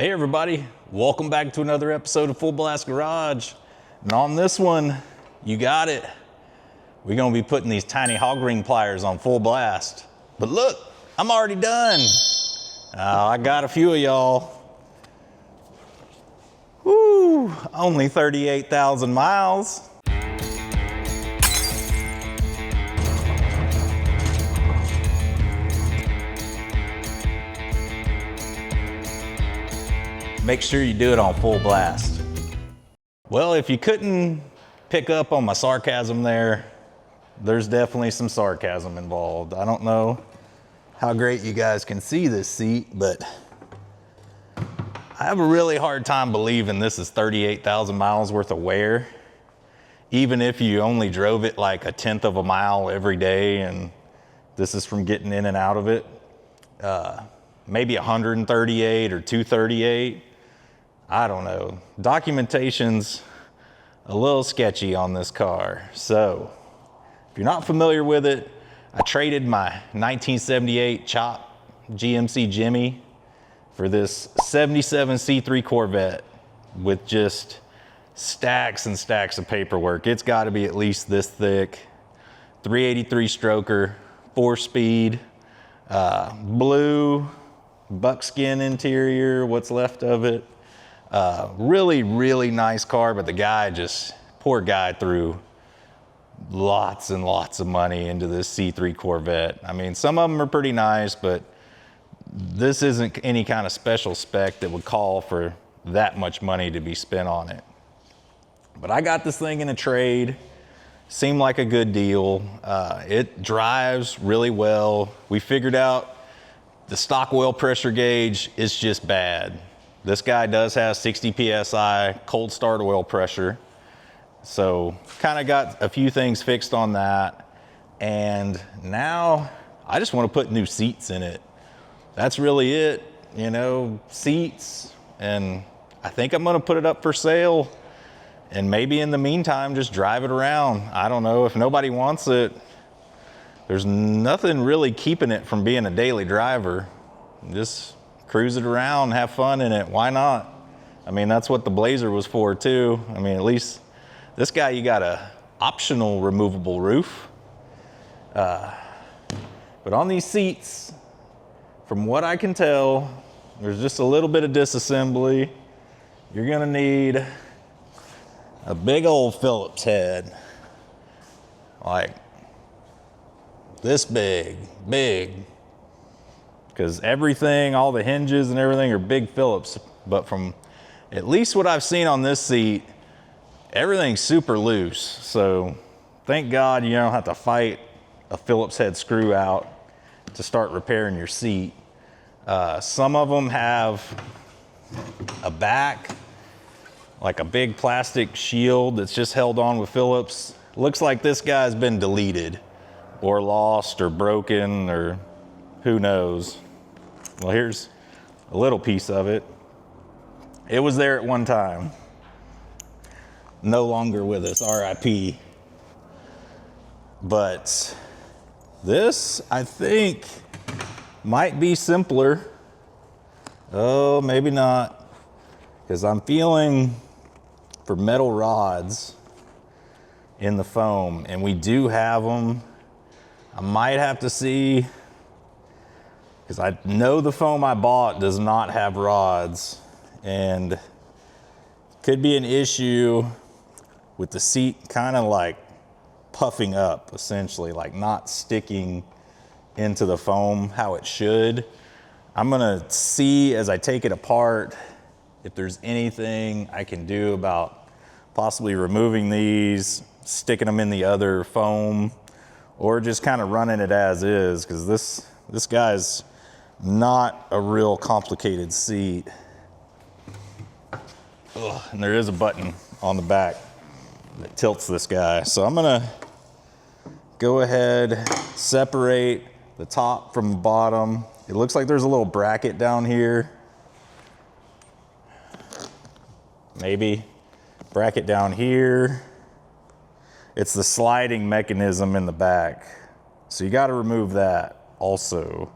Hey everybody, welcome back to another episode of Full Blast Garage. And on this one, you got it. We're gonna be putting these tiny hog ring pliers on full blast. But look, I'm already done. I got a few of y'all. Woo, only 38,000 miles. Make sure you do it on full blast. Well, if you couldn't pick up on my sarcasm there, there's definitely some sarcasm involved. I don't know how great you guys can see this seat, but I have a really hard time believing this is 38,000 miles worth of wear, even if you only drove it like 1/10 of a mile every day, and this is from getting in and out of it. Maybe 138 or 238. I don't know. Documentation's a little sketchy on this car. So if you're not familiar with it, I traded my 1978 Chop GMC Jimmy for this 77 C3 Corvette with just stacks and stacks of paperwork. It's got to be at least this thick. 383 stroker, 4-speed, blue, buckskin interior, what's left of it. Really nice car, but the guy poor guy threw lots and lots of money into this C3 Corvette. I mean, some of them are pretty nice, but this isn't any kind of special spec that would call for that much money to be spent on it. But I got this thing in a trade. Seemed like a good deal. It drives really well. We figured out the stock oil pressure gauge is just bad. This guy does have 60 PSI cold start oil pressure. So kind of got a few things fixed on that. And now I just want to put new seats in it. That's really it, you know, seats. And I think I'm going to put it up for sale. And maybe in the meantime, just drive it around. I don't know, if nobody wants it, there's nothing really keeping it from being a daily driver. Just cruise it around, have fun in it. Why not? I mean, that's what the Blazer was for too. I mean, at least this guy, you got a optional removable roof. But on these seats, from what I can tell, there's just a little bit of disassembly. You're gonna need a big old Phillips head, like this big, because everything, all the hinges and everything are big Phillips. But from at least what I've seen on this seat, everything's super loose. So thank God you don't have to fight a Phillips head screw out to start repairing your seat. Some of them have a back, like a big plastic shield that's just held on with Phillips. Looks like this guy's been deleted or lost or broken or who knows. Well, here's a little piece of it. It was there at one time. No longer with us, RIP. But this, I think, might be simpler. Oh, maybe not. Because I'm feeling for metal rods in the foam, and we do have them. I might have to see, because I know the foam I bought does not have rods, and could be an issue with the seat kind of like puffing up, essentially, like not sticking into the foam how it should. I'm gonna see as I take it apart if there's anything I can do about possibly removing these, sticking them in the other foam, or just kind of running it as is, because this guy's not a real complicated seat. Ugh, and there is a button on the back that tilts this guy. So I'm gonna go ahead, separate the top from the bottom. It looks like there's a little bracket down here. Maybe bracket down here. It's the sliding mechanism in the back. So you got to remove that also.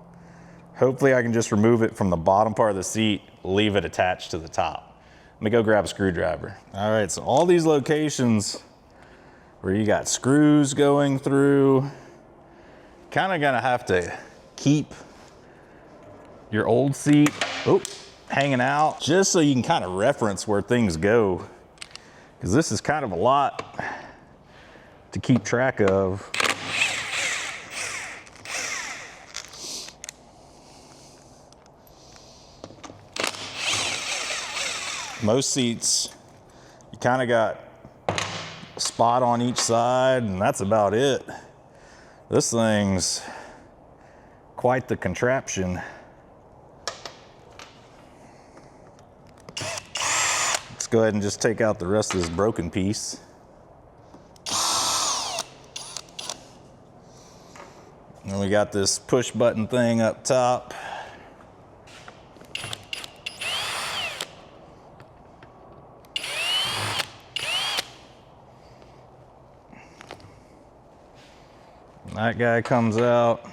Hopefully I can just remove it from the bottom part of the seat, leave it attached to the top. Let me go grab a screwdriver. All right, so all these locations where you got screws going through, kind of gonna have to keep your old seat hanging out just so you can kind of reference where things go, because this is kind of a lot to keep track of. Most seats, you kind of got a spot on each side, and that's about it. This thing's quite the contraption. Let's go ahead and just take out the rest of this broken piece. And we got this push button thing up top. That guy comes out.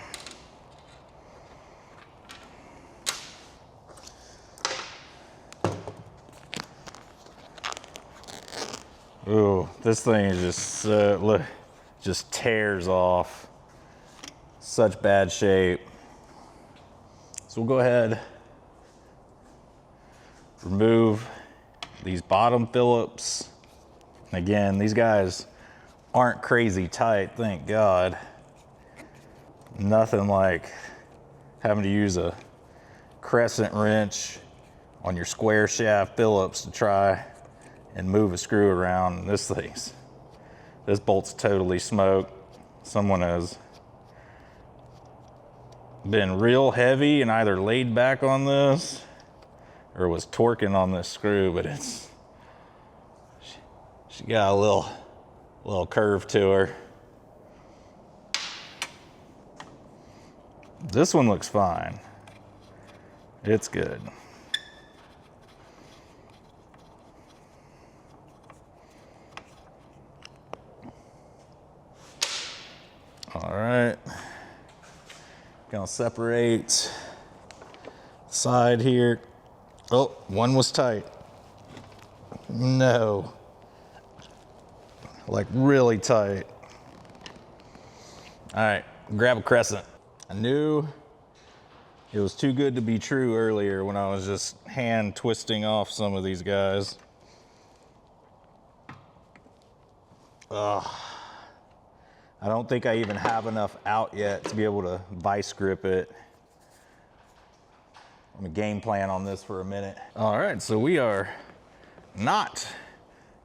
Ooh, this thing is just, look, just tears off. Such bad shape. So we'll go ahead, remove these bottom Phillips. Again, these guys aren't crazy tight, thank God. Nothing like having to use a crescent wrench on your square shaft Phillips to try and move a screw around. This bolt's totally smoked. Someone has been real heavy and either laid back on this or was torquing on this screw, but she got a little curve to her. This one looks fine. It's good. All right. Gonna separate side here. Oh, one was tight. No. Like really tight. All right, grab a crescent. I knew it was too good to be true earlier when I was just hand twisting off some of these guys. Ugh. I don't think I even have enough out yet to be able to vice grip it. I'm gonna game plan on this for a minute. All right, so we are not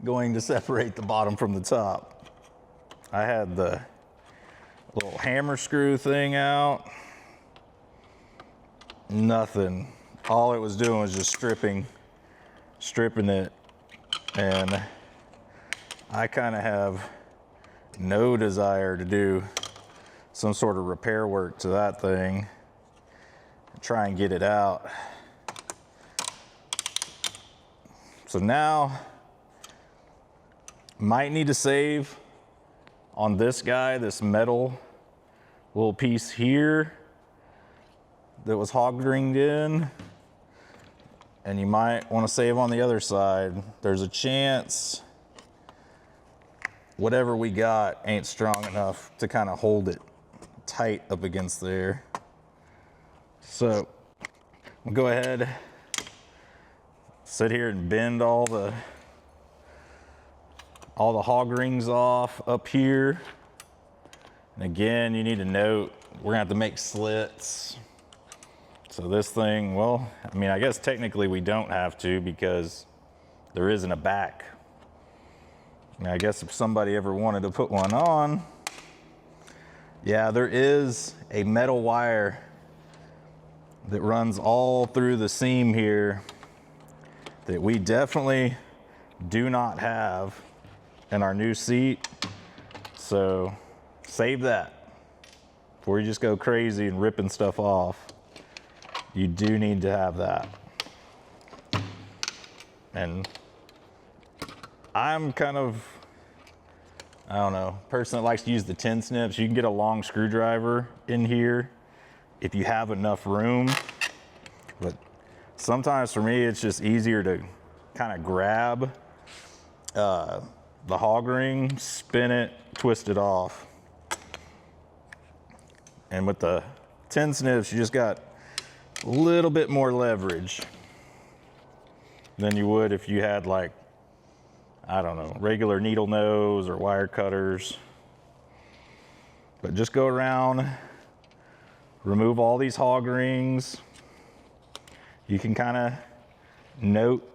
going to separate the bottom from the top. I had the little hammer screw thing out. Nothing. All it was doing was just stripping it. And I kind of have no desire to do some sort of repair work to that thing. Try and get it out. So now, might need to save on this guy, this metal little piece here that was hog ringed in, and you might want to save on the other side. There's a chance whatever we got ain't strong enough to kind of hold it tight up against there. So we'll go ahead, sit here and bend all the hog rings off up here. And again, you need to note, we're gonna have to make slits. So this thing, well, I mean, I guess technically we don't have to because there isn't a back. I mean, I guess if somebody ever wanted to put one on, yeah, there is a metal wire that runs all through the seam here that we definitely do not have in our new seat. So save that before you just go crazy and ripping stuff off. You do need to have that. And I'm kind of, I don't know, person that likes to use the tin snips. You can get a long screwdriver in here if you have enough room. But sometimes for me, it's just easier to kind of grab the hog ring, spin it, twist it off. And with the 10 snips, you just got a little bit more leverage than you would if you had, like, I don't know, regular needle nose or wire cutters. But just go around, remove all these hog rings. You can kind of note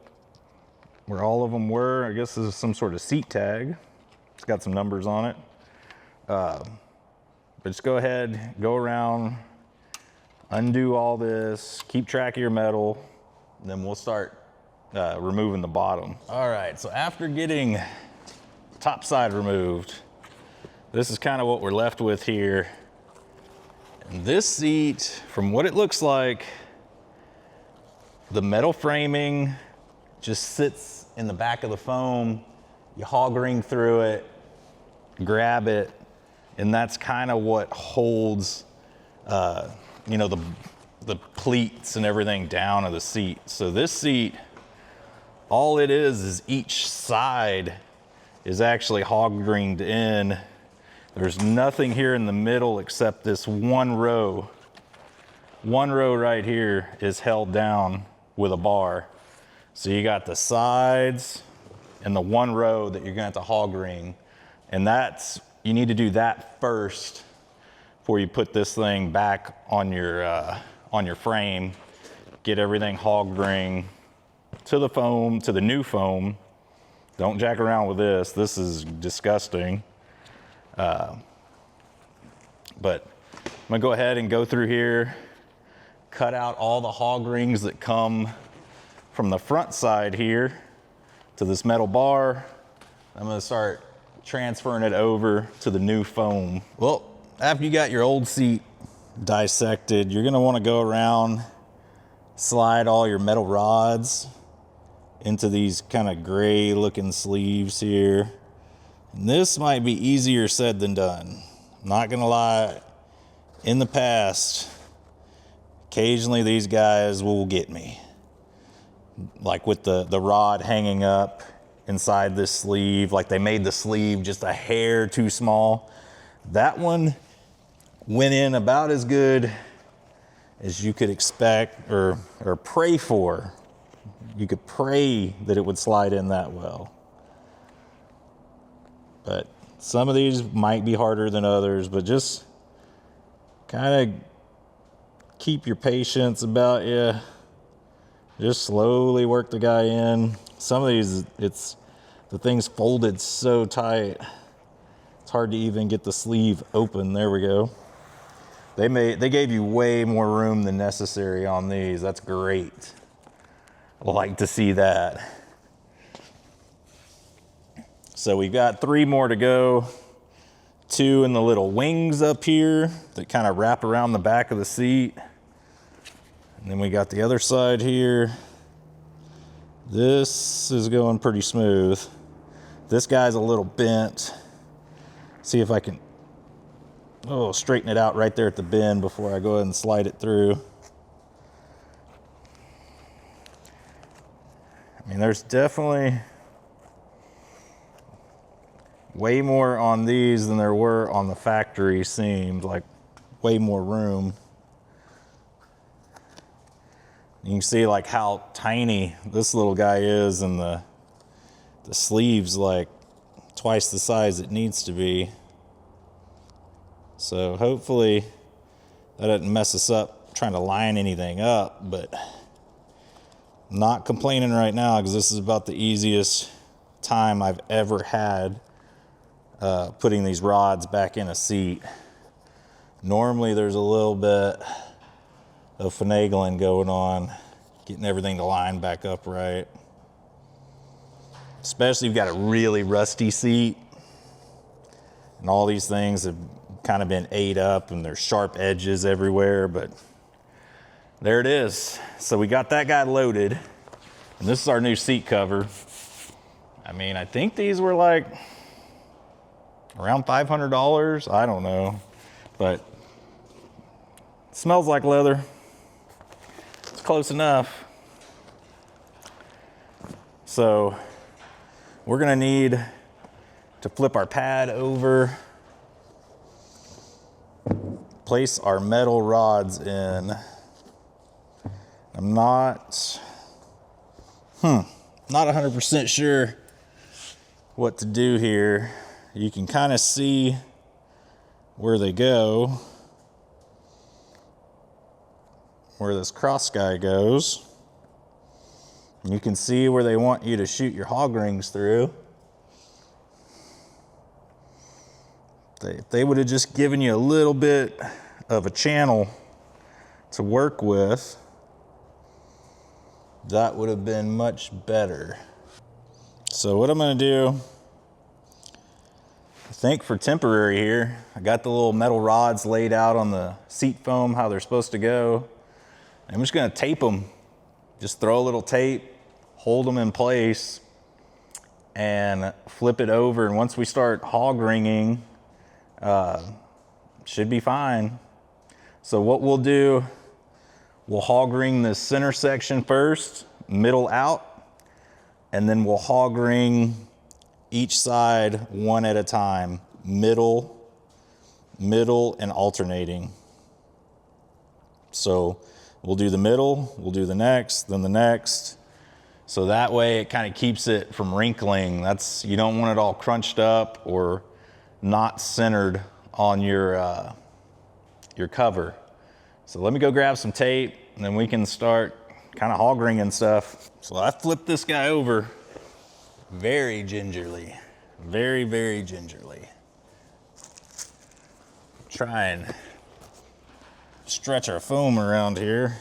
where all of them were. I guess this is some sort of seat tag. It's got some numbers on it. But just go ahead, go around, undo all this, keep track of your metal, and then we'll start removing the bottom. All right, so after getting top side removed, this is kind of what we're left with here. And this seat, from what it looks like, the metal framing just sits in the back of the foam. You hog ring through it, grab it, and that's kind of what holds, you know, the pleats and everything down of the seat. So this seat, all it is each side is actually hog ringed in. There's nothing here in the middle except this one row. One row right here is held down with a bar. So you got the sides and the one row that you're gonna have to hog ring. And that's, you need to do that first before you put this thing back on your frame. Get everything hog ring to the foam, to the new foam. Don't jack around with this. This is disgusting. But I'm gonna go ahead and go through here, cut out all the hog rings that come from the front side here to this metal bar. I'm gonna start transferring it over to the new foam. Well, after you got your old seat dissected, you're gonna wanna go around, slide all your metal rods into these kind of gray looking sleeves here. And this might be easier said than done. I'm not gonna lie, in the past, occasionally these guys will get me. Like with the rod hanging up inside this sleeve, like they made the sleeve just a hair too small. That one went in about as good as you could expect or pray for. You could pray that it would slide in that well. But some of these might be harder than others, but just kind of keep your patience about you. Just slowly work the guy in. Some of these, the thing's folded so tight, it's hard to even get the sleeve open. There we go. They gave you way more room than necessary on these. That's great. I like to see that. So we've got 3 more to go. 2 in the little wings up here that kind of wrap around the back of the seat. And then we got the other side here. This is going pretty smooth. This guy's a little bent. See if I can straighten it out right there at the bend before I go ahead and slide it through. I mean, there's definitely way more on these than there were on the factory seams, like way more room. You can see like how tiny this little guy is, and the sleeve's like twice the size it needs to be. So hopefully that doesn't mess us up trying to line anything up, but I'm not complaining right now because this is about the easiest time I've ever had putting these rods back in a seat. Normally there's a little bit of finagling going on, getting everything to line back up right. Especially if you've got a really rusty seat and all these things have kind of been ate up and there's sharp edges everywhere, but there it is. So we got that guy loaded, and this is our new seat cover. I mean, I think these were like around $500. I don't know, but Smells like leather. It's close enough. So we're gonna need to flip our pad over, place our metal rods in. I'm not 100% sure what to do here. You can kind of see where they go, where this cross guy goes. You can see where they want you to shoot your hog rings through. If they would have just given you a little bit of a channel to work with, that would have been much better. So what I'm gonna do, I think for temporary here, I got the little metal rods laid out on the seat foam, how they're supposed to go. I'm just gonna tape them. Just throw a little tape, hold them in place, and flip it over. And once we start hog ringing, should be fine. So what we'll do, we'll hog ring the center section first, middle out, and then we'll hog ring each side one at a time, middle, and alternating. So we'll do the middle, we'll do the next, then the next. So that way it kind of keeps it from wrinkling. You don't want it all crunched up or not centered on your cover. So let me go grab some tape and then we can start kind of hog ringing stuff. So I flipped this guy over very gingerly, very, very gingerly. Try and stretch our foam around here.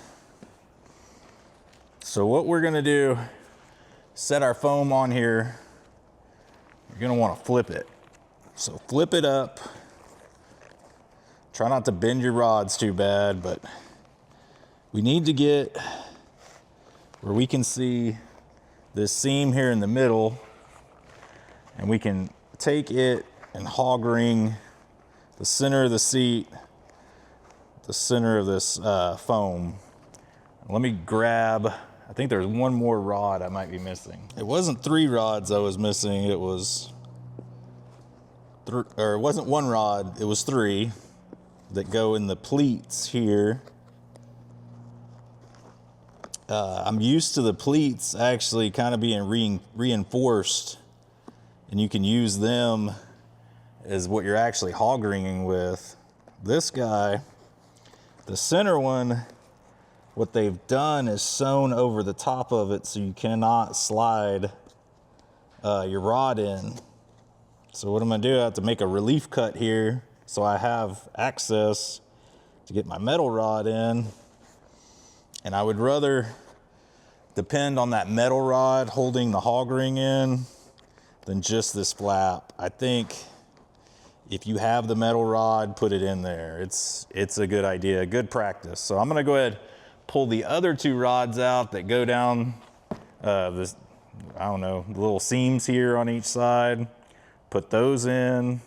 So what we're gonna do, set our foam on here. You're gonna wanna flip it. So flip it up. Try not to bend your rods too bad, but we need to get where we can see this seam here in the middle, and we can take it and hog ring the center of the seat, the center of this foam. Let me grab, I think there's one more rod I might be missing. It wasn't 3 rods I was missing, it was, it wasn't 1 rod, it was 3 that go in the pleats here. I'm used to the pleats actually kind of being reinforced, and you can use them as what you're actually hog ringing with. This guy, the center one, what they've done is sewn over the top of it so you cannot slide your rod in. So what I'm gonna do, I have to make a relief cut here so I have access to get my metal rod in. And I would rather depend on that metal rod holding the hog ring in than just this flap. I think if you have the metal rod, put it in there. It's a good idea, good practice. So I'm gonna go ahead, pull the other 2 rods out that go down this, I don't know, the little seams here on each side, put those in,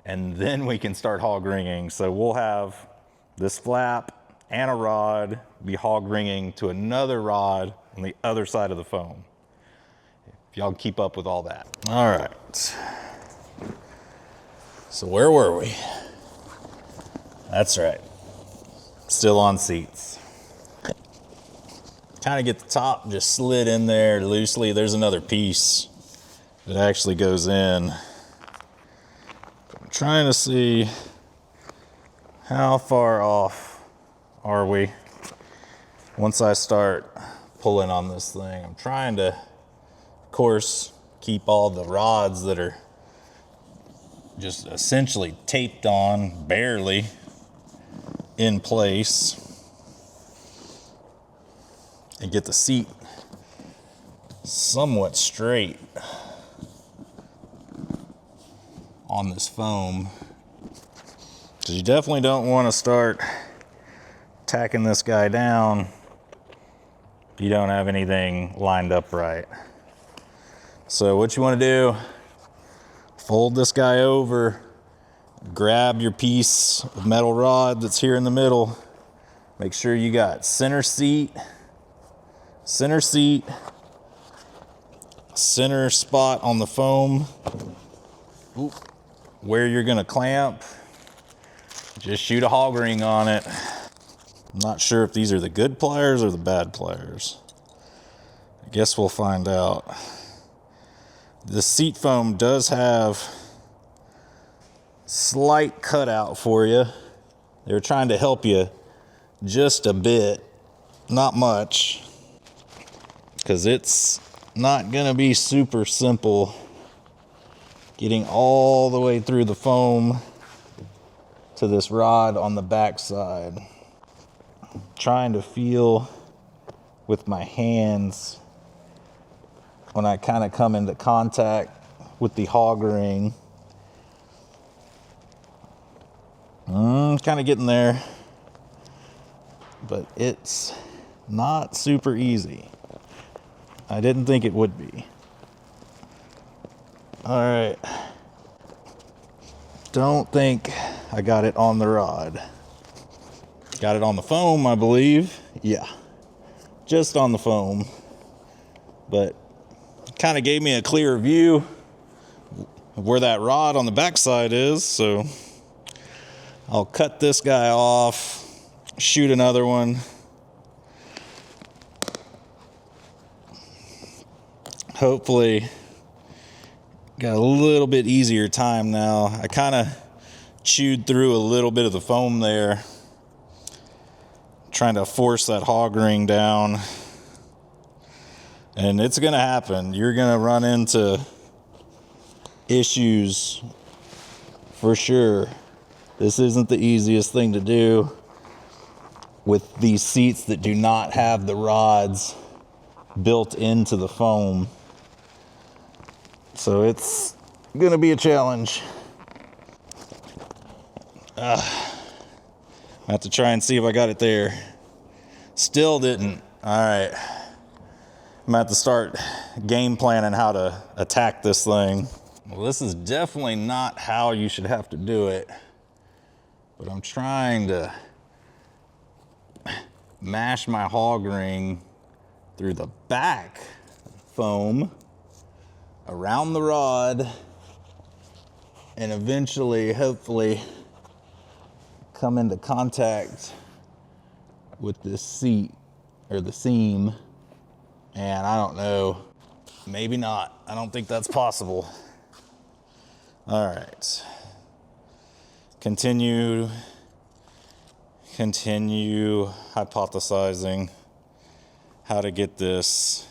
and then we can start hog ringing. So we'll have this flap and a rod be hog ringing to another rod on the other side of the foam. If y'all keep up with all that. All right. So where were we? That's right. Still on seats. Kind of get the top just slid in there loosely. There's another piece that actually goes in. I'm trying to see how far off are we once I start pulling on this thing. I'm trying to, of course, keep all the rods that are just essentially taped on, barely in place, and get the seat somewhat straight on this foam. Because you definitely don't want to start tacking this guy down if you don't have anything lined up right. So what you want to do, fold this guy over, grab your piece of metal rod that's here in the middle, Make sure you got center seat, center spot on the foam. Oop. Where you're gonna clamp, just shoot a hog ring on it. I'm not sure if these are the good pliers or the bad pliers. I guess we'll find out. The seat foam does have slight cutout for you. They're trying to help you just a bit, not much, because it's not gonna be super simple getting all the way through the foam to this rod on the back side. Trying to feel with my hands when I kind of come into contact with the hog ring. Kind of getting there, but it's not super easy. I didn't think it would be. All right. Don't think I got it on the rod. Got it on the foam, I believe. Yeah, just on the foam. But kind of gave me a clearer view of where that rod on the backside is. So I'll cut this guy off, shoot another one. Hopefully got a little bit easier time now. I kind of chewed through a little bit of the foam there, trying to force that hog ring down. And it's gonna happen. You're gonna run into issues for sure. This isn't the easiest thing to do with these seats that do not have the rods built into the foam. So it's gonna be a challenge. I have to try and see if I got it there. Still didn't. All right. I'm gonna have to start game planning how to attack this thing. Well, this is definitely not how you should have to do it, but I'm trying to mash my hog ring through the back foam, around the rod, and eventually, hopefully, come into contact with this seat or the seam. And I don't know, maybe not. I don't think that's possible. All right. Continue hypothesizing how to get this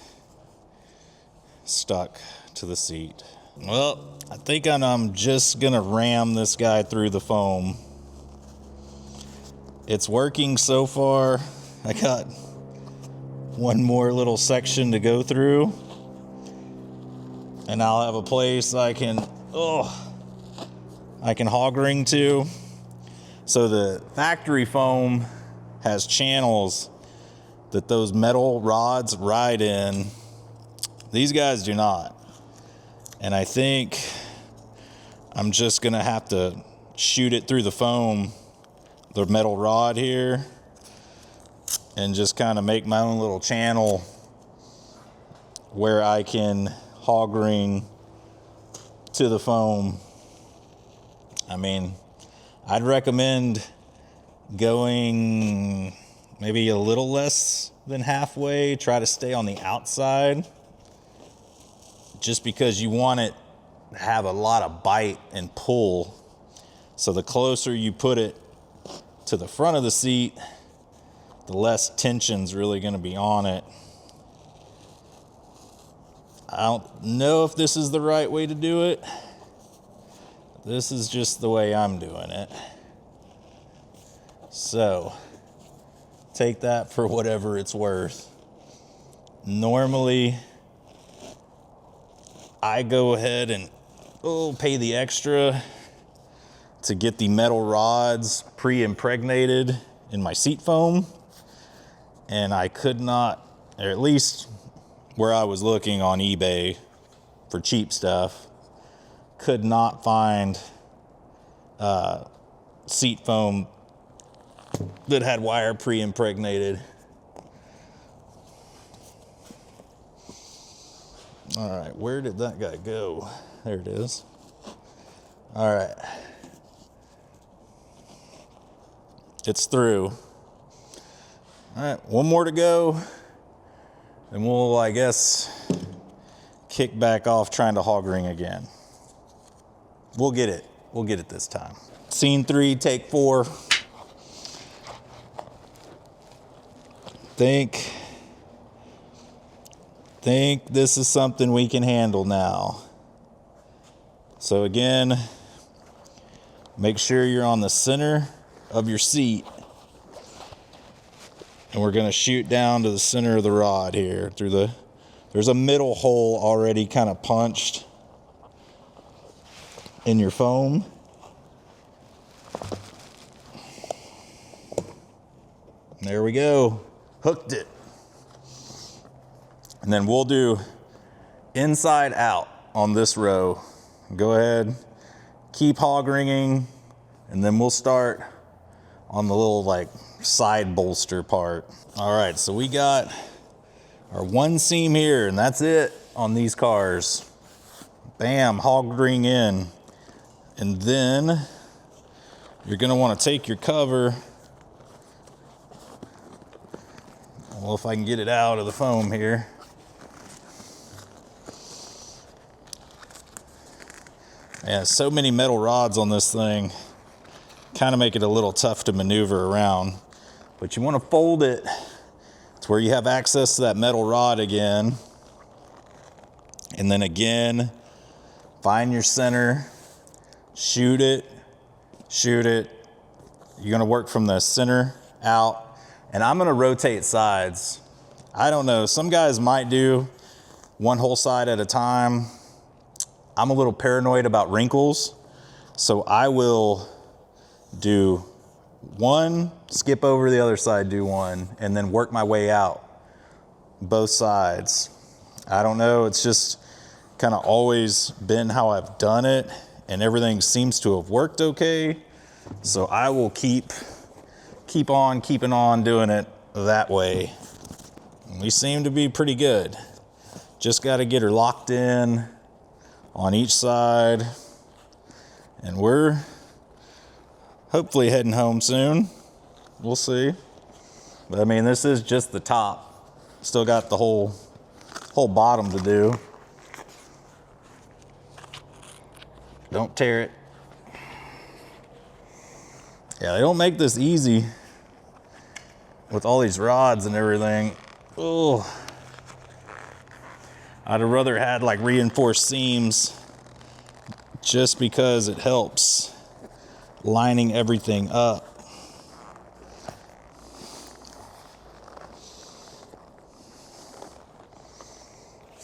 stuck to the seat. Well, I think I'm just gonna ram this guy through the foam. It's working so far. I got one more little section to go through, and I'll have a place I can hog ring to. So the factory foam has channels that those metal rods ride in. These guys do not. And I think I'm just gonna have to shoot it through the foam, the metal rod here, and just kind of make my own little channel where I can hog ring to the foam. I mean, I'd recommend going maybe a little less than halfway. Try to stay on the outside, just because you want it to have a lot of bite and pull. So the closer you put it to the front of the seat, the less tension's really going to be on it. I don't know if this is the right way to do it. This is just the way I'm doing it. So take that for whatever it's worth. Normally, I go ahead and pay the extra to get the metal rods pre-impregnated in my seat foam. And I could not, or at least where I was looking on eBay for cheap stuff, could not find seat foam that had wire pre-impregnated. All right, where did that guy go? There it is. All right. It's through. All right, one more to go. And we'll, I guess, kick back off trying to hog ring again. We'll get it. We'll get it this time. Scene 3, take 4. Think this is something we can handle now. So again, make sure you're on the center of your seat. And we're gonna shoot down to the center of the rod here through there's a middle hole already kind of punched in your foam. There we go, hooked it. And then we'll do inside out on this row. Go ahead, keep hog ringing, and then we'll start on the little like side bolster part. All right, so we got our one seam here, and that's it on these cars. Bam, hog ring in. And then you're gonna wanna take your cover. Well, if I can get it out of the foam here. Yeah, so many metal rods on this thing, kind of make it a little tough to maneuver around. But you want to fold it to where you have access to that metal rod again. And then again, find your center, shoot it, shoot it. You're going to work from the center out. And I'm going to rotate sides. I don't know, some guys might do one whole side at a time. I'm a little paranoid about wrinkles, so I will do one, skip over the other side, do one, and then work my way out both sides. I don't know, it's just kind of always been how I've done it, and everything seems to have worked okay. So I will keep on keeping on doing it that way. And we seem to be pretty good. Just got to get her locked in on each side, and we're hopefully heading home soon. We'll see. But I mean, this is just the top. Still got the whole bottom to do. Don't tear it. Yeah, they don't make this easy with all these rods and everything. Oh. I'd have rather had like reinforced seams just because it helps lining everything up.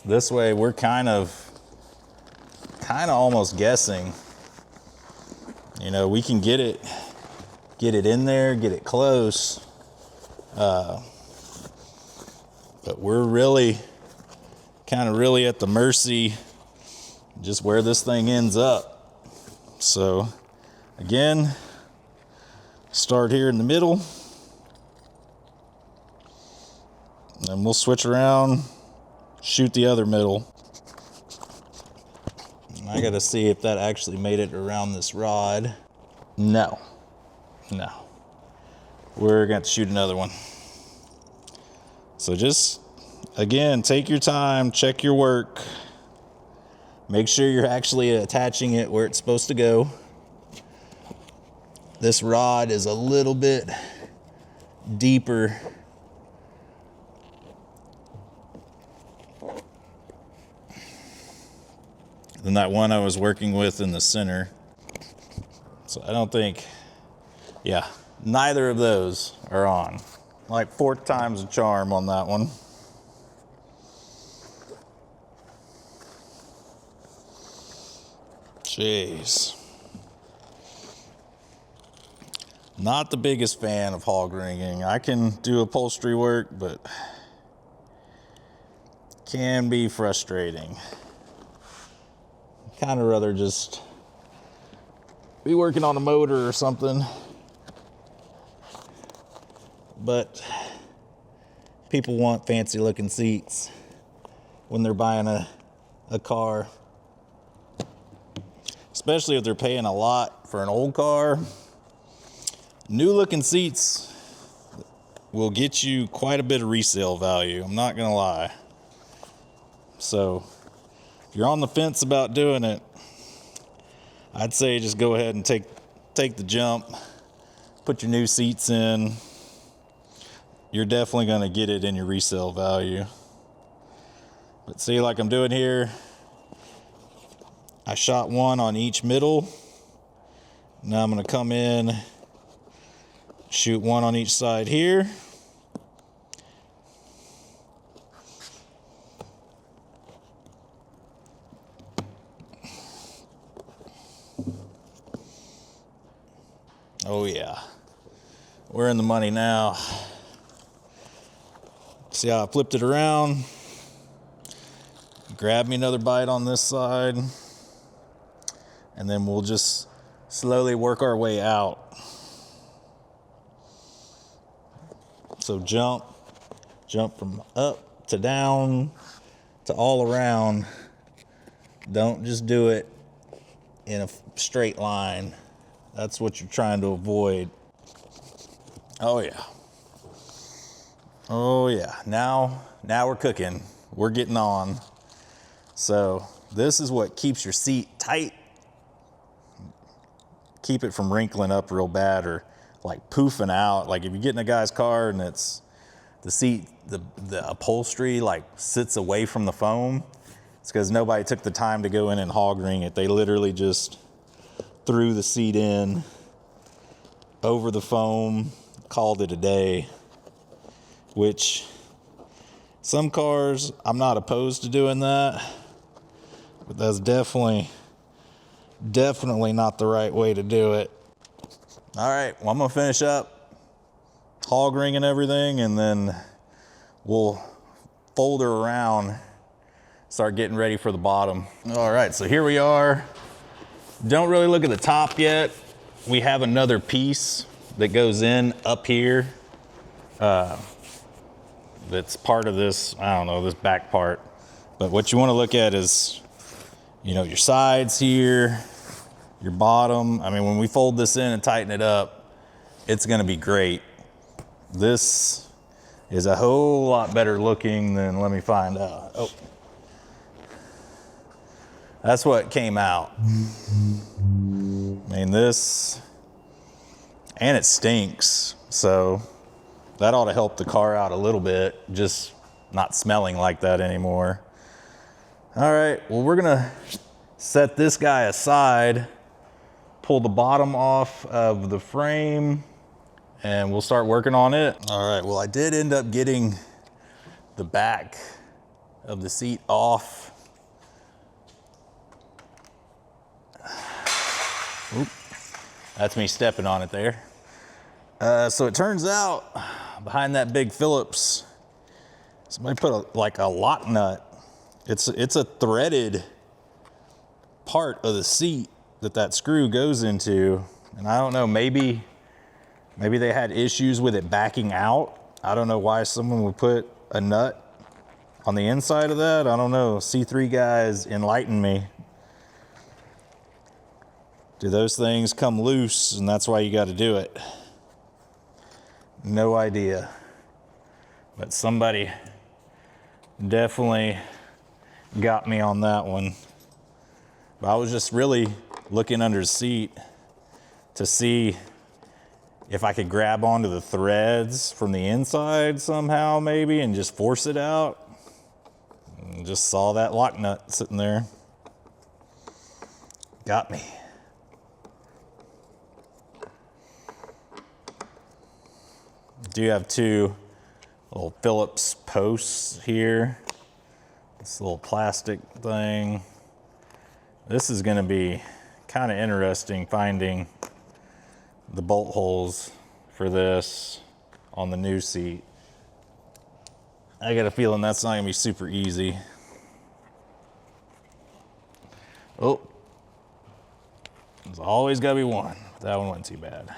This way we're kind of almost guessing. You know, we can get it in there, get it close. But we're really at the mercy just where this thing ends up. So again, start here in the middle, and we'll switch around, shoot the other middle. I gotta see if that actually made it around this rod. No. We're gonna have to shoot another one. So just, again, take your time, check your work. Make sure you're actually attaching it where it's supposed to go. This rod is a little bit deeper than that one I was working with in the center. So I don't think, yeah, neither of those are on. Like 4 times the charm on that one. Jeez. Not the biggest fan of hog ringing. I can do upholstery work, but can be frustrating. Kind of rather just be working on a motor or something. but people want fancy looking seats when they're buying a car, especially if they're paying a lot for an old car. New looking seats will get you quite a bit of resale value, I'm not gonna lie. So if you're on the fence about doing it, I'd say just go ahead and take the jump, put your new seats in. You're definitely gonna get it in your resale value. But see, like I'm doing here, I shot one on each middle. Now I'm gonna come in, shoot one on each side here. Oh yeah, we're in the money now. See how I flipped it around? Grab me another bite on this side, and then we'll just slowly work our way out. So jump from up to down to all around. Don't just do it in a straight line. That's what you're trying to avoid. Oh yeah. Oh yeah. Now we're cooking. We're getting on. So this is what keeps your seat tight. Keep it from wrinkling up real bad or like poofing out. Like if you get in a guy's car and it's the seat, the upholstery like sits away from the foam, it's because nobody took the time to go in and hog ring it. They literally just threw the seat in over the foam, called it a day. Which some cars, I'm not opposed to doing that, but that's definitely not the right way to do it. All right, well, I'm gonna finish up hog ringing everything, and then we'll fold her around, start getting ready for the bottom. All right, so here we are. Don't really look at the top yet. We have another piece that goes in up here. That's part of this, I don't know, this back part. But what you want to look at is, you know, your sides here, your bottom. I mean, when we fold this in and tighten it up, it's going to be great. This is a whole lot better looking than, let me find out. Oh, that's what came out. I mean, this, and it stinks, so that ought to help the car out a little bit, just not smelling like that anymore. All right, well, we're gonna set this guy aside, pull the bottom off of the frame, and we'll start working on it. All right, well, I did end up getting the back of the seat off. Oop, that's me stepping on it there. So it turns out behind that big Phillips, somebody put like a lock nut. It's a threaded part of the seat that screw goes into. And I don't know, maybe they had issues with it backing out. I don't know why someone would put a nut on the inside of that. I don't know. C3 guys, enlighten me. Do those things come loose and that's why you got to do it? No idea. But somebody definitely got me on that one. But I was just really looking under the seat to see if I could grab onto the threads from the inside somehow maybe and just force it out. And just saw that lock nut sitting there. Got me. Do have two little Phillips posts here. This little plastic thing. This is going to be kind of interesting finding the bolt holes for this on the new seat. I got a feeling that's not going to be super easy. Oh, there's always got to be one. That one wasn't too bad.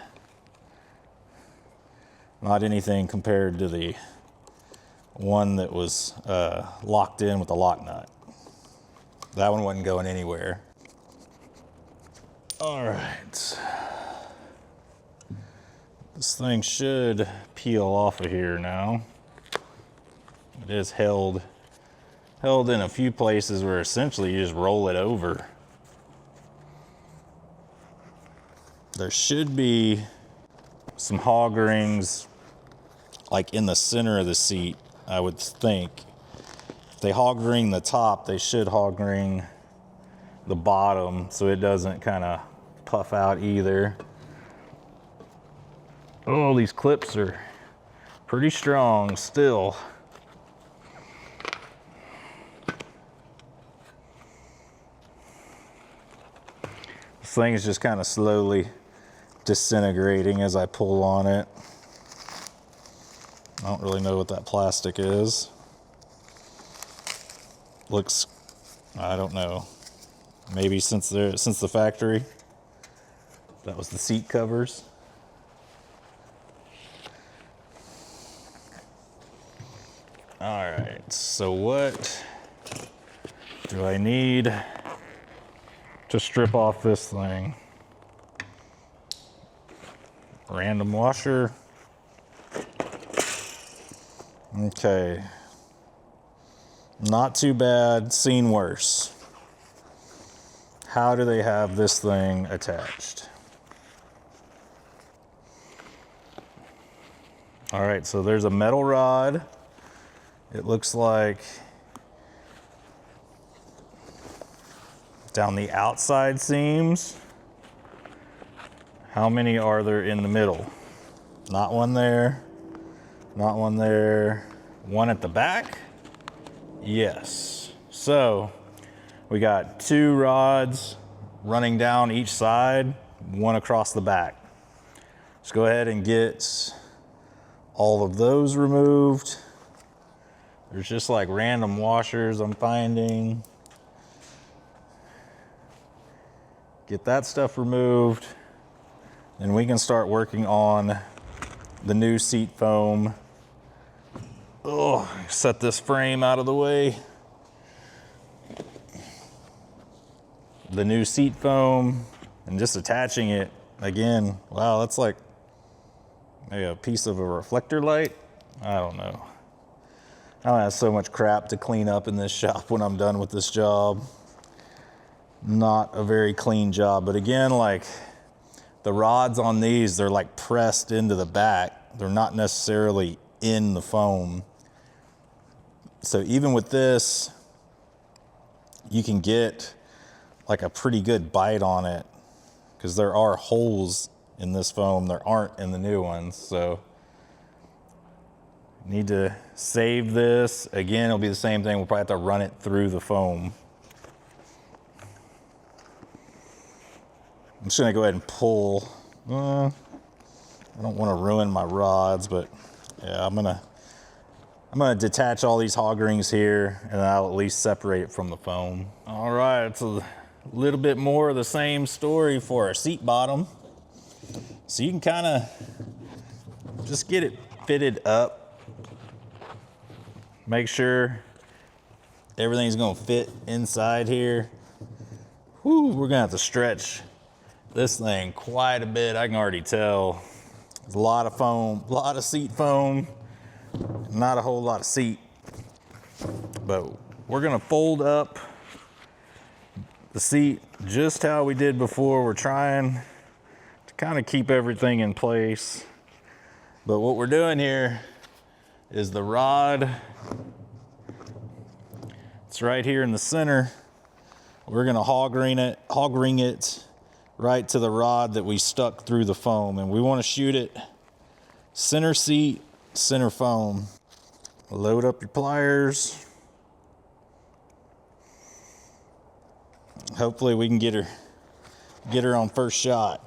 Not anything compared to the one that was locked in with the lock nut. That one wasn't going anywhere. All right. This thing should peel off of here now. It is held in a few places where essentially you just roll it over. There should be some hog rings like in the center of the seat, I would think. If they hog ring the top, they should hog ring the bottom so it doesn't kind of puff out either. Oh, these clips are pretty strong still. This thing is just kind of slowly disintegrating as I pull on it. I don't really know what that plastic is. Looks, I don't know. Maybe since the factory. That was the seat covers. All right, so what do I need to strip off this thing? Random washer. Okay. Not too bad, seen worse. How do they have this thing attached? All right, so there's a metal rod. It looks like down the outside seams. How many are there in the middle? Not one there, not one there. One at the back? Yes. So we got 2 rods running down each side, one across the back. Let's go ahead and get all of those removed. There's just like random washers I'm finding. Get that stuff removed, and we can start working on the new seat foam. Oh, set this frame out of the way. The new seat foam, and just attaching it again. Wow, that's like maybe a piece of a reflector light. I don't know. I have so much crap to clean up in this shop when I'm done with this job. Not a very clean job, but again, like the rods on these, they're like pressed into the back. They're not necessarily in the foam. So even with this, you can get like a pretty good bite on it because there are holes in this foam. There aren't in the new ones. So need to save this. Again, it'll be the same thing. We'll probably have to run it through the foam. I'm just gonna go ahead and pull. I don't want to ruin my rods, but yeah, I'm gonna detach all these hog rings here, and I'll at least separate it from the foam. All right, it's a little bit more of the same story for our seat bottom. So you can kind of just get it fitted up. Make sure everything's gonna fit inside here. Whew, we're gonna have to stretch this thing quite a bit. I can already tell. There's a lot of foam, a lot of seat foam, not a whole lot of seat. But we're gonna fold up the seat just how we did before. We're trying to kind of keep everything in place. But what we're doing here is the rod, it's right here in the center. We're gonna hog ring it right to the rod that we stuck through the foam, and we want to shoot it center seat, center foam. Load up your pliers. Hopefully we can get her on first shot.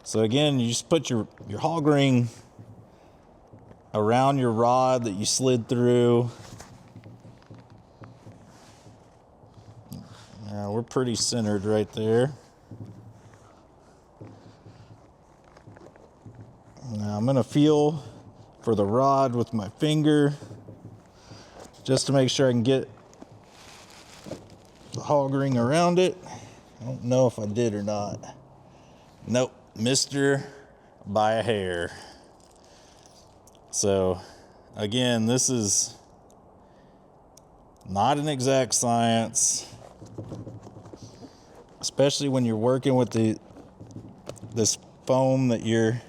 So again, you just put your hog ring around your rod that you slid through. Now we're pretty centered right there. I'm gonna feel for the rod with my finger just to make sure I can get the hog ring around it. I don't know if I did or not. Nope, missed her by a hair. So again, this is not an exact science, especially when you're working with this foam that you're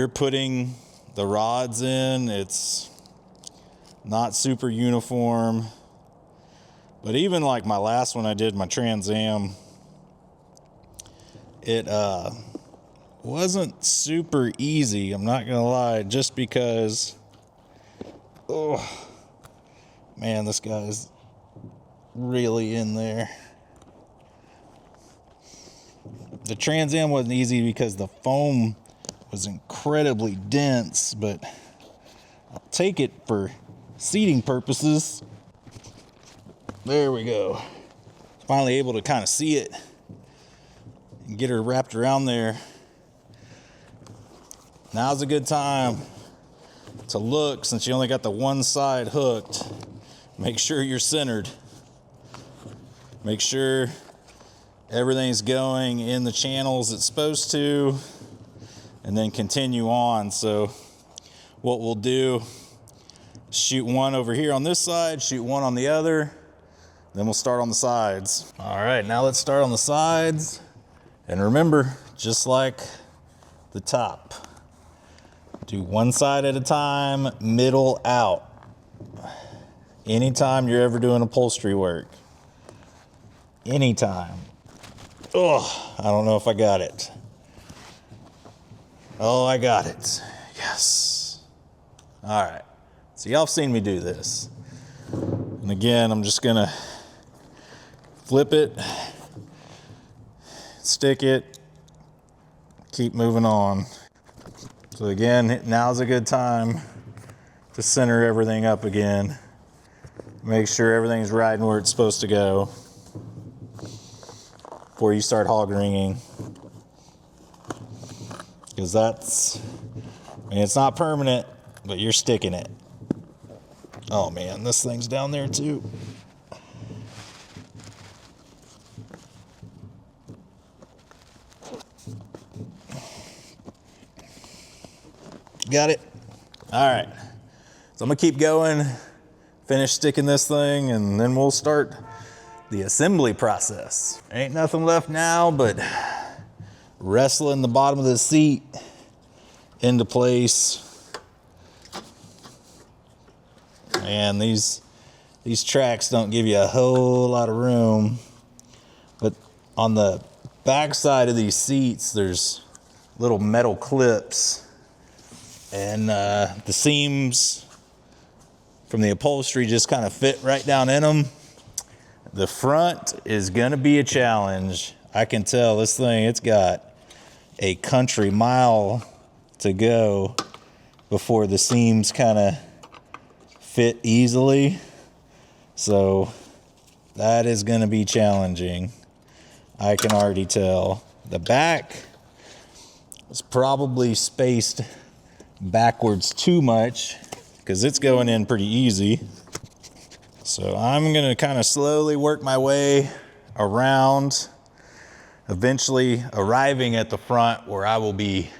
putting the rods in. It's not super uniform. But even like my last one I did, my Trans Am, it wasn't super easy, I'm not gonna lie, just because, oh man, this guy's really in there. The Trans Am wasn't easy because the foam was incredibly dense, but I'll take it for seating purposes. There we go. Finally able to kind of see it and get her wrapped around there. Now's a good time to look, since you only got the one side hooked. Make sure you're centered. Make sure everything's going in the channels it's supposed to, and then continue on. So what we'll do, shoot one over here on this side, shoot one on the other, then we'll start on the sides. All right, now let's start on the sides. And remember, just like the top, do one side at a time, middle out. Anytime you're ever doing upholstery work. Anytime. Oh, I don't know if I got it. Oh, I got it. Yes. All right. So y'all have seen me do this. And again, I'm just gonna flip it, stick it, keep moving on. So again, now's a good time to center everything up again. Make sure everything's right where it's supposed to go before you start hog ringing. Because that's, I mean, it's not permanent, but you're sticking it. Oh man, this thing's down there too. Got it? All right. So I'm gonna keep going, finish sticking this thing, and then we'll start the assembly process. Ain't nothing left now but wrestling the bottom of the seat into place. And these tracks don't give you a whole lot of room, but on the back side of these seats, there's little metal clips, and the seams from the upholstery just kind of fit right down in them. The front is gonna be a challenge. I can tell this thing, it's got a country mile to go before the seams kind of fit easily. So that is gonna be challenging. I can already tell. The back is probably spaced backwards too much because it's going in pretty easy. So I'm gonna kind of slowly work my way around, eventually arriving at the front where I will be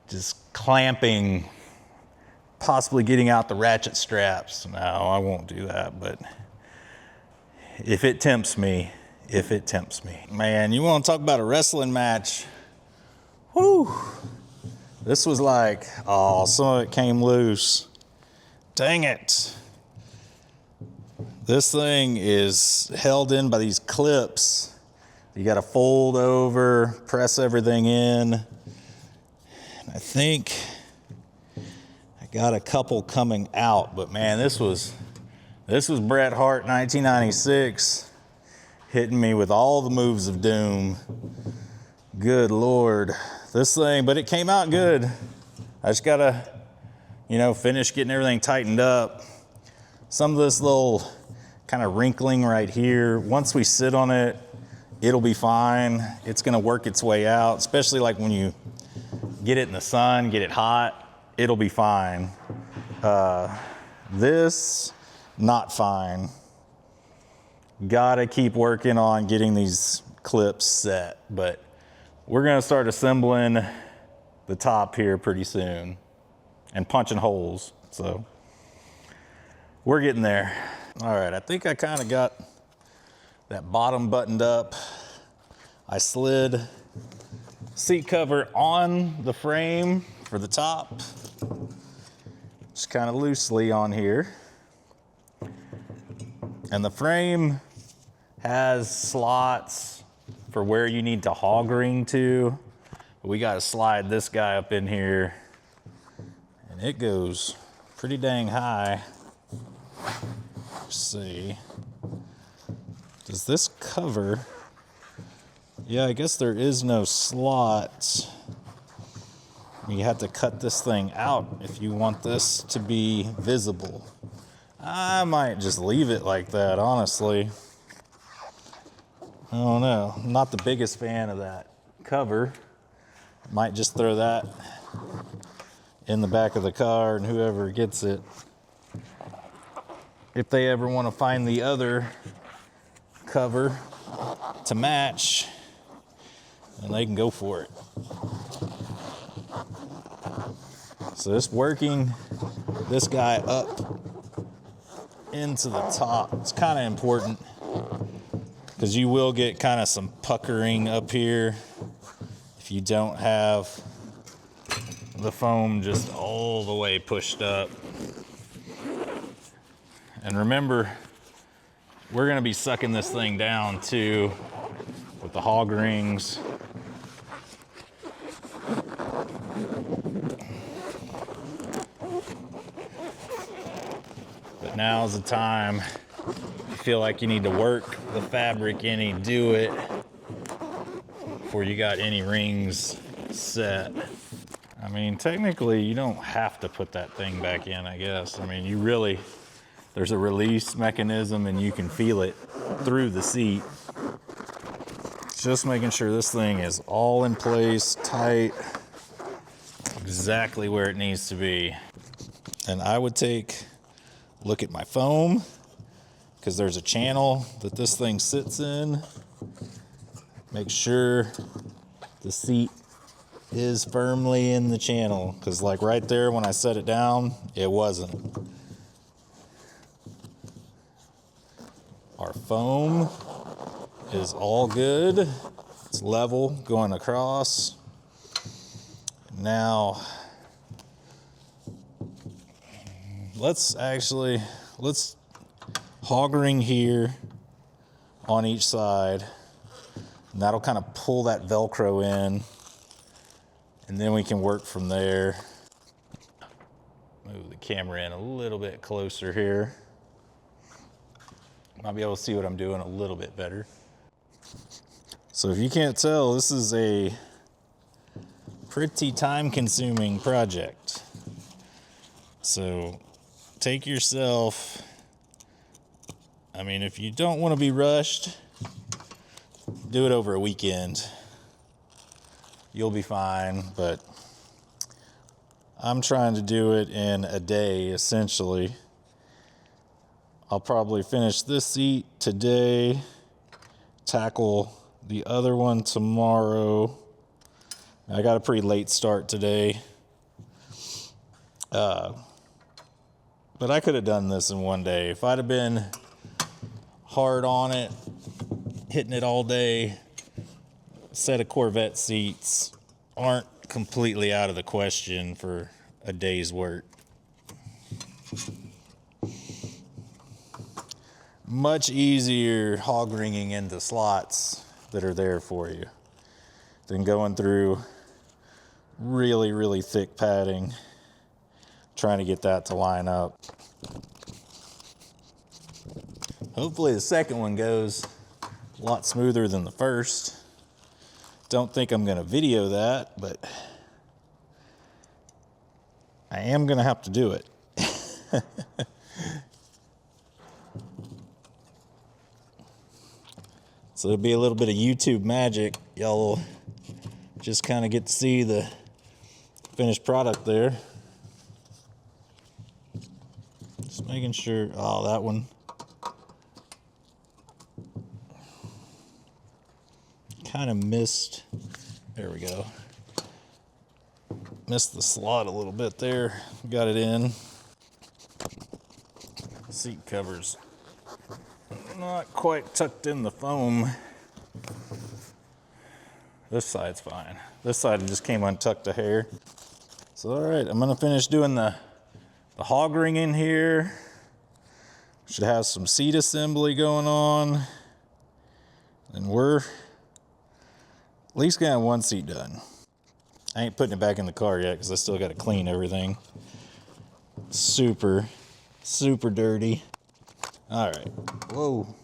just clamping, possibly getting out the ratchet straps. No, I won't do that, but if it tempts me, Man, you wanna talk about a wrestling match? Whew. This was like, oh, some of it came loose. Dang it. This thing is held in by these clips. You gotta fold over, press everything in. And I think I got a couple coming out, but man, this was Bret Hart 1996 hitting me with all the moves of doom. Good Lord. This thing, but it came out good. I just gotta, finish getting everything tightened up. Some of this little kind of wrinkling right here, once we sit on it, it'll be fine. It's gonna work its way out, especially like when you get it in the sun, get it hot, it'll be fine. This, not fine. Gotta keep working on getting these clips set, but we're gonna start assembling the top here pretty soon and punching holes, so we're getting there. All right, I think I kind of got that bottom buttoned up. I slid seat cover on the frame for the top, just kind of loosely on here. And the frame has slots for where you need to hog ring to. We got to slide this guy up in here, and it goes pretty dang high. Let's see. Does this cover? Yeah, I guess there is no slot. You have to cut this thing out if you want this to be visible. I might just leave it like that, honestly. I don't know. I'm not the biggest fan of that cover. Might just throw that in the back of the car, and whoever gets it, if they ever want to find the other cover to match, and they can go for it. So this working this guy up into the top, it's kind of important because you will get kind of some puckering up here if you don't have the foam just all the way pushed up. And remember, we're gonna be sucking this thing down too with the hog rings. But now's the time. You feel like you need to work the fabric any, do it before you got any rings set. I mean, technically you don't have to put that thing back in, I guess. I mean, you really, there's a release mechanism and you can feel it through the seat. Just making sure this thing is all in place, tight, exactly where it needs to be. And I would look at my foam, because there's a channel that this thing sits in. Make sure the seat is firmly in the channel, because like right there when I set it down, it wasn't. Our foam is all good. It's level going across. Now, let's hog ring here on each side, and that'll kind of pull that Velcro in, and then we can work from there. Move the camera in a little bit closer here. Might be able to see what I'm doing a little bit better. So if you can't tell, this is a pretty time-consuming project. So take yourself, I mean, if you don't want to be rushed, do it over a weekend. You'll be fine, but I'm trying to do it in a day, essentially. I'll probably finish this seat today, tackle the other one tomorrow. I got a pretty late start today. But I could have done this in one day. If I'd have been hard on it, hitting it all day, a set of Corvette seats aren't completely out of the question for a day's work. Much easier hog ringing into slots that are there for you than going through really, really thick padding, trying to get that to line up. Hopefully the second one goes a lot smoother than the first. Don't think I'm going to video that, but I am going to have to do it. So it'll be a little bit of YouTube magic. Y'all will just kind of get to see the finished product there. Just making sure, oh, that one. Kind of missed, there we go. Missed the slot a little bit there. Got it in. Seat covers not quite tucked in the foam. This side's fine. This side just came untucked a hair. So all right, I'm gonna finish doing the hog ring in here. Should have some seat assembly going on. And we're at least gonna have one seat done. I ain't putting it back in the car yet because I still gotta clean everything. Super dirty. All right, whoa,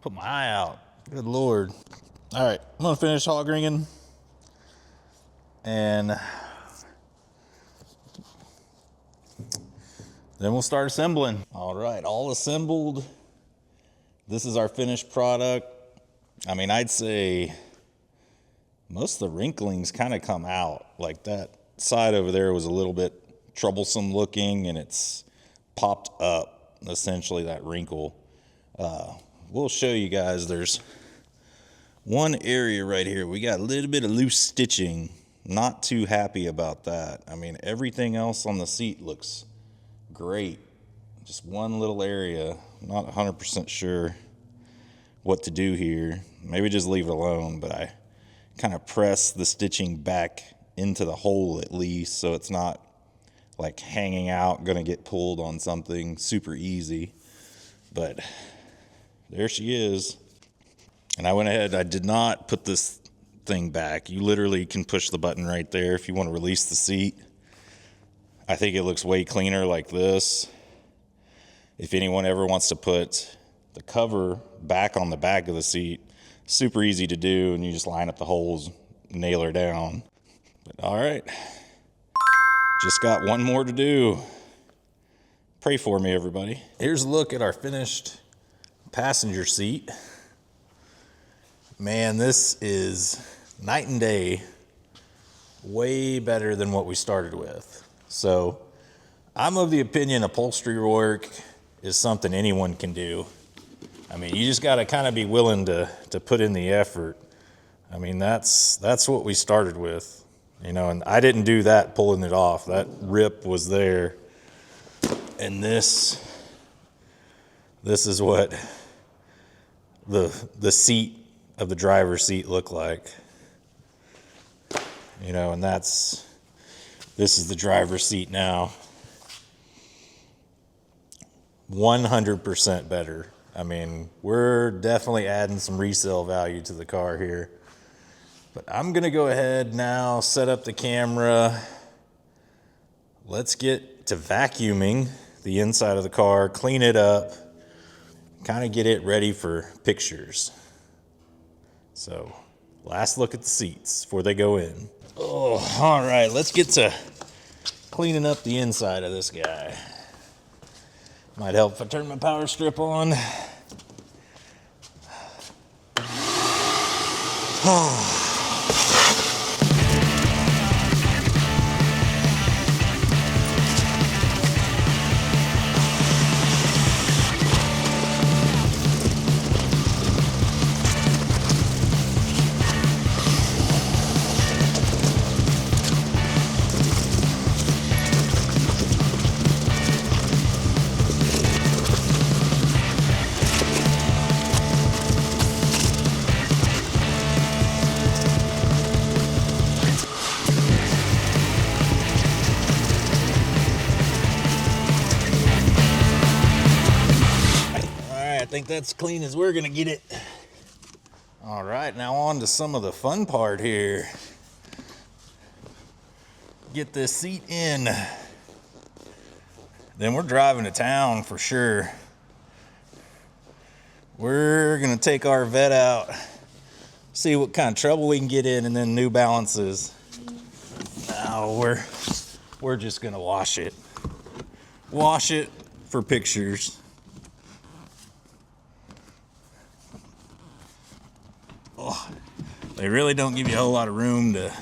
put my eye out, good Lord. All right, I'm gonna finish hog ringing and then we'll start assembling. All right, all assembled. This is our finished product. I mean, I'd say most of the wrinklings kind of come out. Like that side over there was a little bit troublesome looking and it's popped up, essentially, that wrinkle. We'll show you guys, there's one area right here. We got a little bit of loose stitching. Not too happy about that. I mean, everything else on the seat looks great. Just one little area. Not 100% sure what to do here. Maybe just leave it alone, but I kind of press the stitching back into the hole at least so it's not like hanging out, gonna get pulled on something super easy. But there she is. And I went ahead, I did not put this thing back. You literally can push the button right there if you want to release the seat. I think it looks way cleaner like this. If anyone ever wants to put the cover back on the back of the seat, super easy to do, and you just line up the holes, nail her down. But all right, just got one more to do. Pray for me, everybody. Here's a look at our finished passenger seat. Man, this is night and day, way better than what we started with. So I'm of the opinion upholstery work is something anyone can do. I mean, you just gotta kind of be willing to put in the effort. I mean, that's what we started with, you know, and I didn't do that pulling it off. That rip was there. And this is what the seat of the driver's seat look like, you know, and this is the driver's seat now. 100% better. I mean, we're definitely adding some resale value to the car here. But I'm gonna go ahead now, set up the camera. Let's get to vacuuming the inside of the car, clean it up, kind of get it ready for pictures. So, last look at the seats before they go in. Oh, all right, let's get to cleaning up the inside of this guy. Might help if I turn my power strip on. I think that's clean as we're gonna get it. All right, now on to some of the fun part here. Get this seat in. Then we're driving to town for sure. We're gonna take our Vet out, see what kind of trouble we can get in, and then New Balances. Now we're just gonna wash it. Wash it for pictures. Oh, they really don't give you a whole lot of room to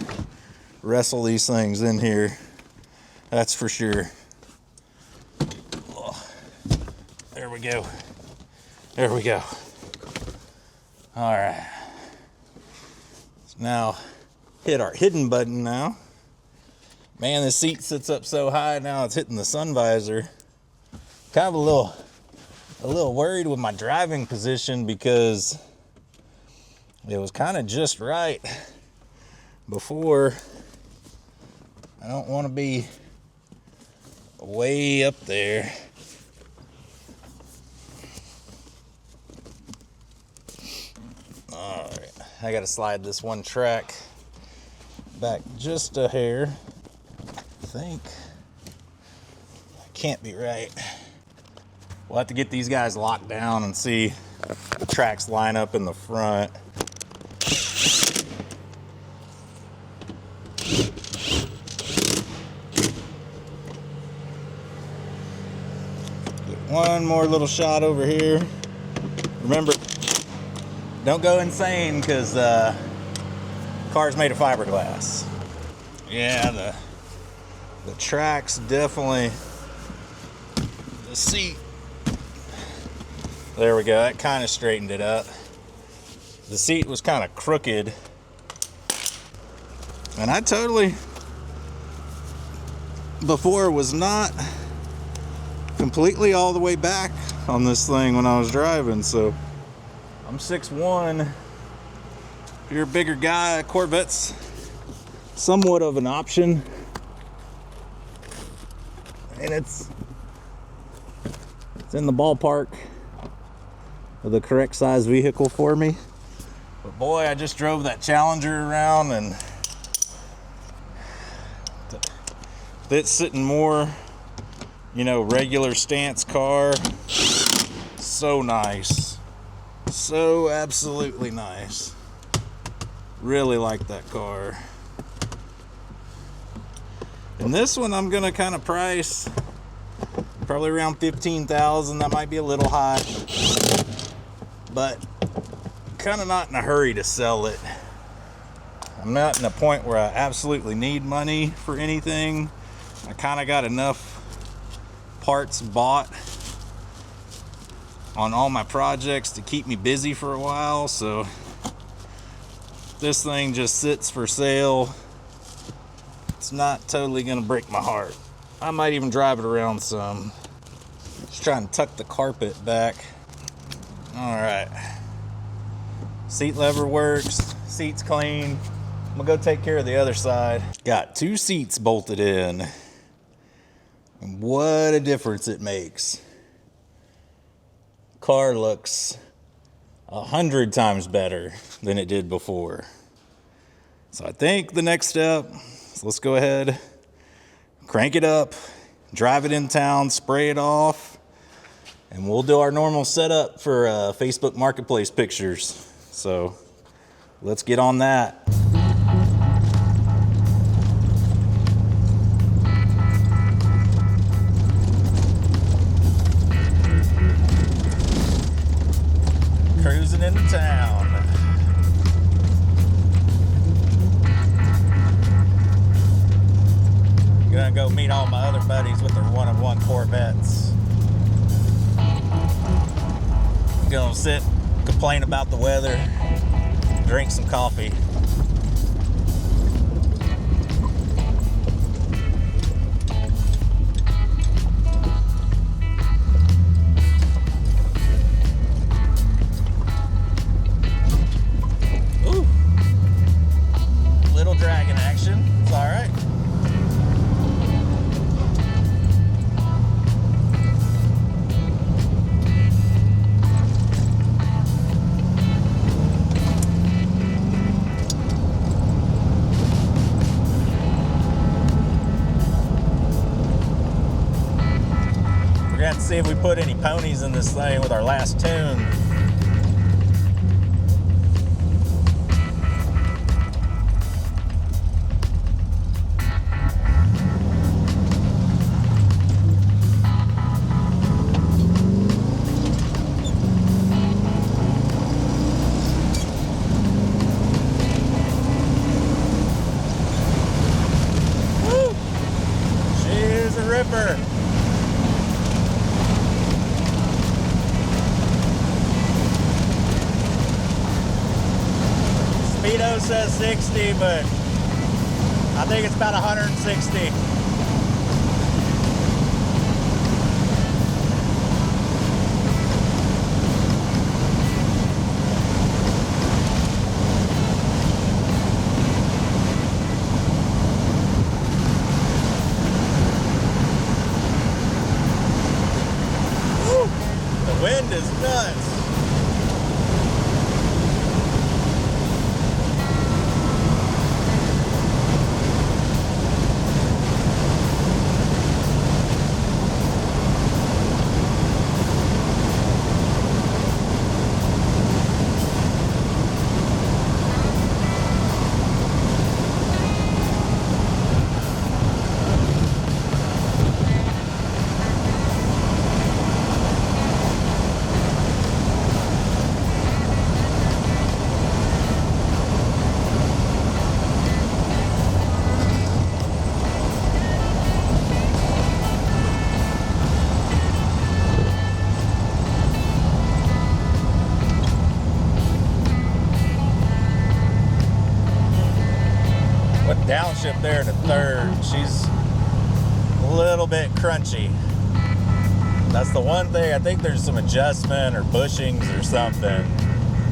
wrestle these things in here. That's for sure. Oh, there we go. There we go. All right. Let's now hit our hidden button now. Man, this seat sits up so high now it's hitting the sun visor. Kind of a little worried with my driving position because it was kind of just right before. I don't want to be way up there. All right, I got to slide this one track back just a hair. I think can't be right. We'll have to get these guys locked down and see the tracks line up in the front. Get one more little shot over here. Remember, don't go insane because car's made of fiberglass. Yeah, the tracks definitely, the seat, there we go, that kind of straightened it up. The seat was kind of crooked, and I totally, before, was not completely all the way back on this thing when I was driving. So I'm 6'1". If you're a bigger guy, Corvette's somewhat of an option, and it's in the ballpark of the correct size vehicle for me. But boy, I just drove that Challenger around, and it's sitting more, you know, regular stance car. So nice, so absolutely nice. Really like that car. And this one I'm gonna kind of price probably around $15,000. That might be a little high, but kind of not in a hurry to sell it. I'm not in a point where I absolutely need money for anything. I kind of got enough parts bought on all my projects to keep me busy for a while, so this thing just sits for sale. It's not totally gonna break my heart. I might even drive it around some. Just trying to tuck the carpet back. All right. Seat lever works, seat's clean. I'm gonna go take care of the other side. Got 2 seats bolted in. And what a difference it makes. Car looks 100 times better than it did before. So I think the next step, let's go ahead, crank it up, drive it in town, spray it off, and we'll do our normal setup for Facebook Marketplace pictures. So let's get on that. Cruising into town. Gonna go meet all my other buddies with their 1-of-1 Corvettes. Gonna sit, complain about the weather, drink some coffee. Ooh, little dragging action. It's all right. We're gonna have to see if we put any ponies in this thing with our last tune. it says 60, but I think it's about 160. The wind is nuts. Downshift there to third. She's a little bit crunchy. That's the one thing. I think there's some adjustment or bushings or something.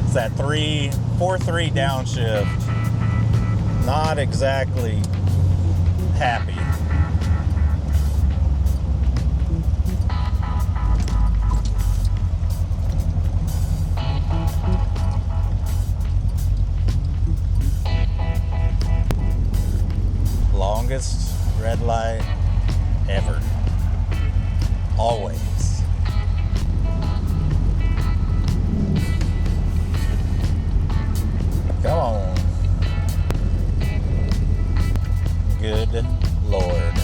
It's that 4-3 downshift. Not exactly happy. Longest red light ever. Always. Come on. Good Lord.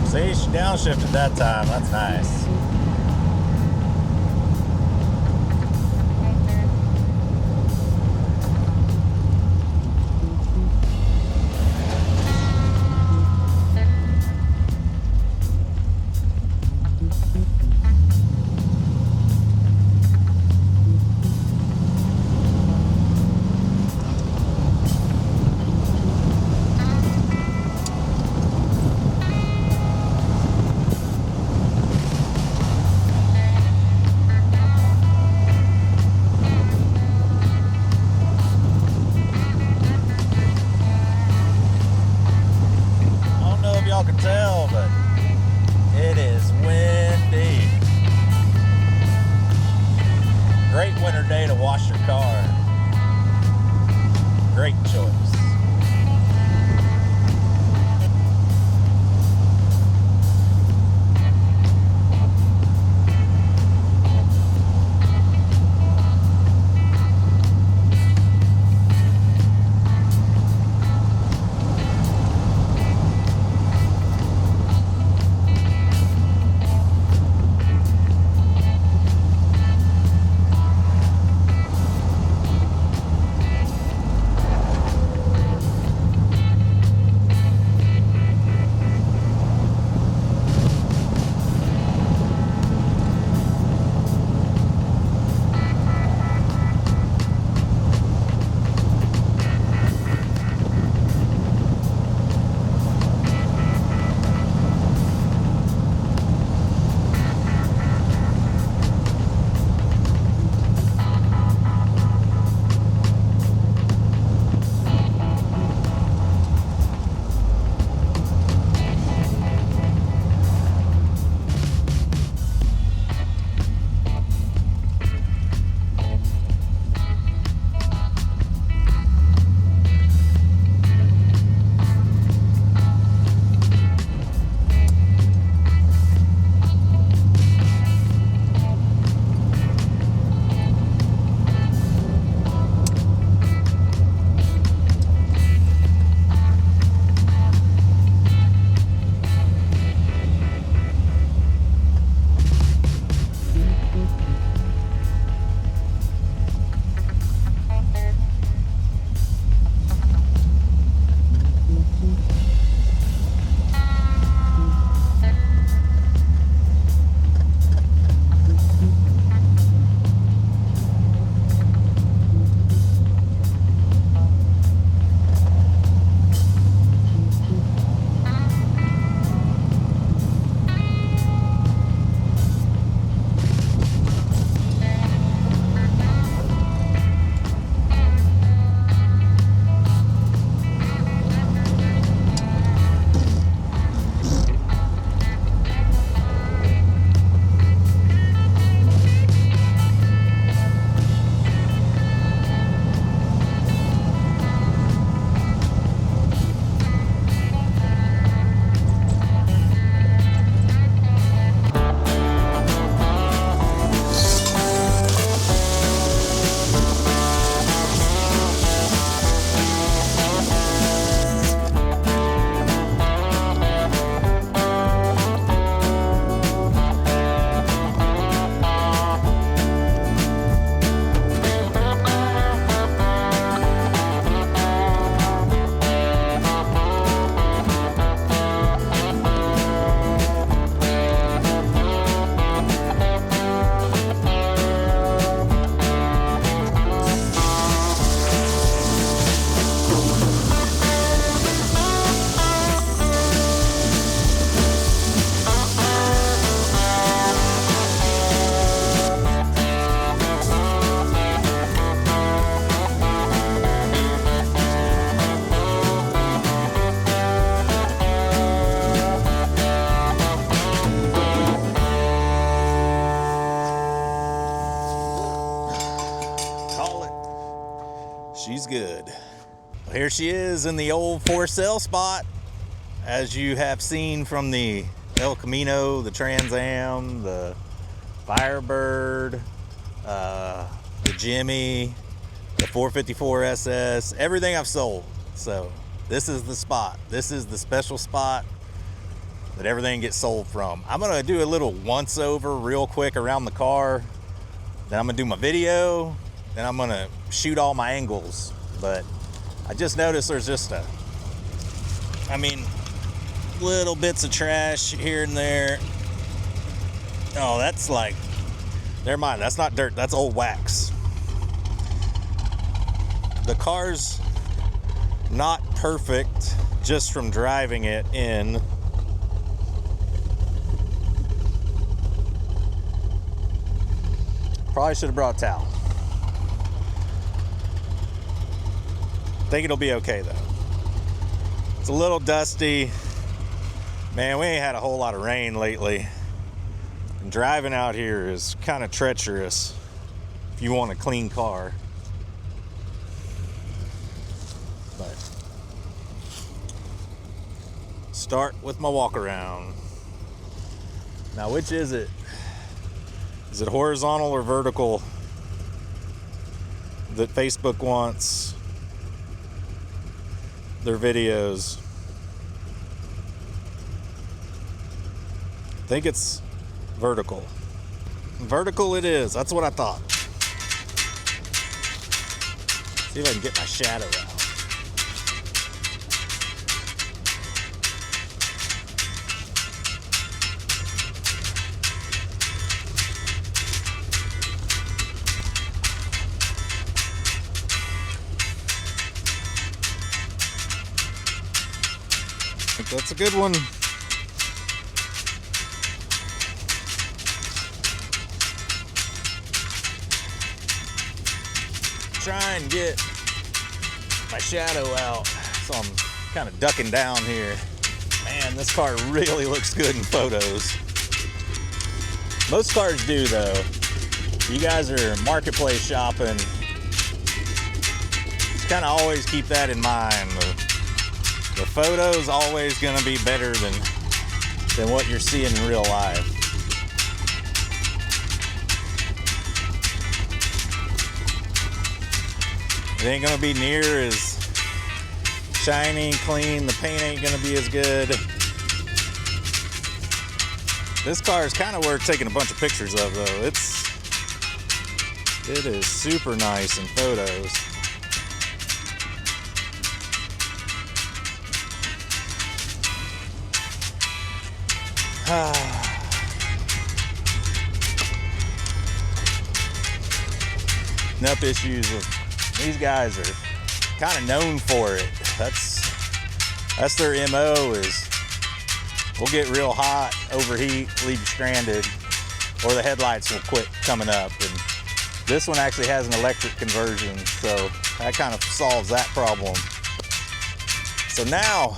See, she downshifted that time. That's nice. she's good. Well, here she is in the old for sale spot. As you have seen from the El Camino, the Trans Am, the Firebird, the Jimmy, the 454 SS, everything I've sold. So this is the spot. This is the special spot that everything gets sold from. I'm gonna do a little once over real quick around the car. Then I'm gonna do my video. Then I'm gonna shoot all my angles. But I just noticed there's just little bits of trash here and there. Oh, that's like, never mind, that's not dirt, that's old wax. The car's not perfect just from driving it in. Probably should have brought a towel. Think it'll be okay though. It's a little dusty. Man, we ain't had a whole lot of rain lately. And driving out here is kind of treacherous if you want a clean car. But start with my walk around. Now, which is it? Is it horizontal or vertical that Facebook wants their videos? I think it's vertical. Vertical it is. That's what I thought. See if I can get my shadow out. I think that's a good one. Try and get my shadow out, so I'm kind of ducking down here. Man, this car really looks good in photos. Most cars do though. You guys are marketplace shopping. Just kind of always keep that in mind. The photo's always gonna be better than what you're seeing in real life. It ain't gonna be near as shiny, clean. The paint ain't gonna be as good. This car is kind of worth taking a bunch of pictures of though. It is super nice in photos. Enough issues with these guys are kind of known for it. That's their MO is we'll get real hot, overheat, leave you stranded, or the headlights will quit coming up. And this one actually has an electric conversion, so that kind of solves that problem. So now,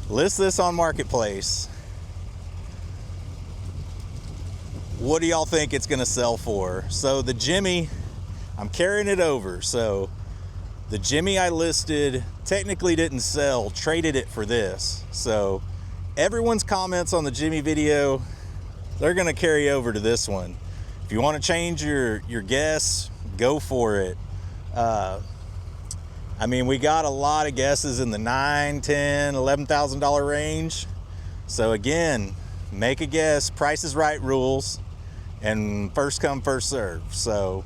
list this on Marketplace. What do y'all think it's gonna sell for? So the Jimmy, I'm carrying it over. So the Jimmy I listed technically didn't sell, traded it for this. So everyone's comments on the Jimmy video, they're gonna carry over to this one. If you wanna change your guess, go for it. I mean, we got a lot of guesses in the $9,000, $10,000, $11,000 range. So again, make a guess, Price is Right rules, and first come, first serve. So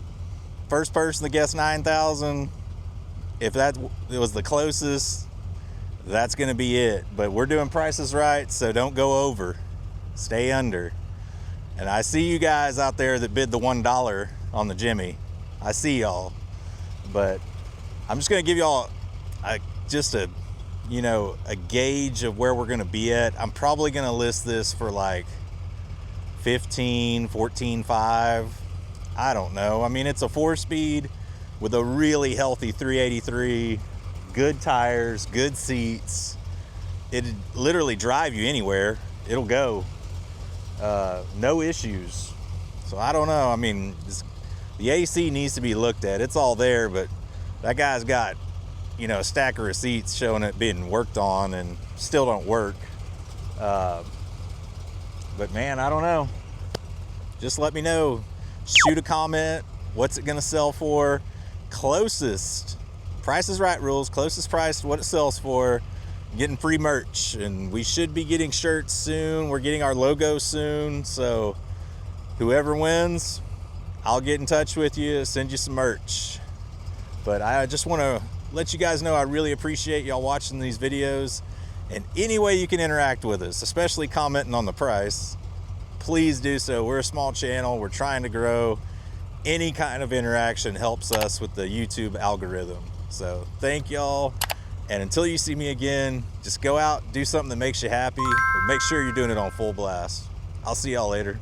first person to guess 9,000, if that was the closest, that's gonna be it. But we're doing Price is Right, so don't go over, stay under. And I see you guys out there that bid the $1 on the Jimmy. I see y'all, but I'm just gonna give y'all a gauge of where we're gonna be at. I'm probably gonna list this for like 15, 14.5. I don't know. I mean, it's a 4-speed with a really healthy 383, good tires, good seats. It'd literally drive you anywhere. It'll go. No issues. So I don't know. I mean, the AC needs to be looked at. It's all there, but That guy's got, you know, a stack of receipts showing it being worked on and still don't work. But man, I don't know. Just let me know. Shoot a comment. What's it gonna sell for? Closest, Price is Right rules, closest price to what it sells for, getting free merch. And we should be getting shirts soon. We're getting our logo soon. So whoever wins, I'll get in touch with you, send you some merch. But I just wanna let you guys know I really appreciate y'all watching these videos. And any way you can interact with us, especially commenting on the price, please do so. We're a small channel, we're trying to grow. Any kind of interaction helps us with the YouTube algorithm. So thank y'all, and until you see me again, just go out, do something that makes you happy, but make sure you're doing it on full blast. I'll see y'all later.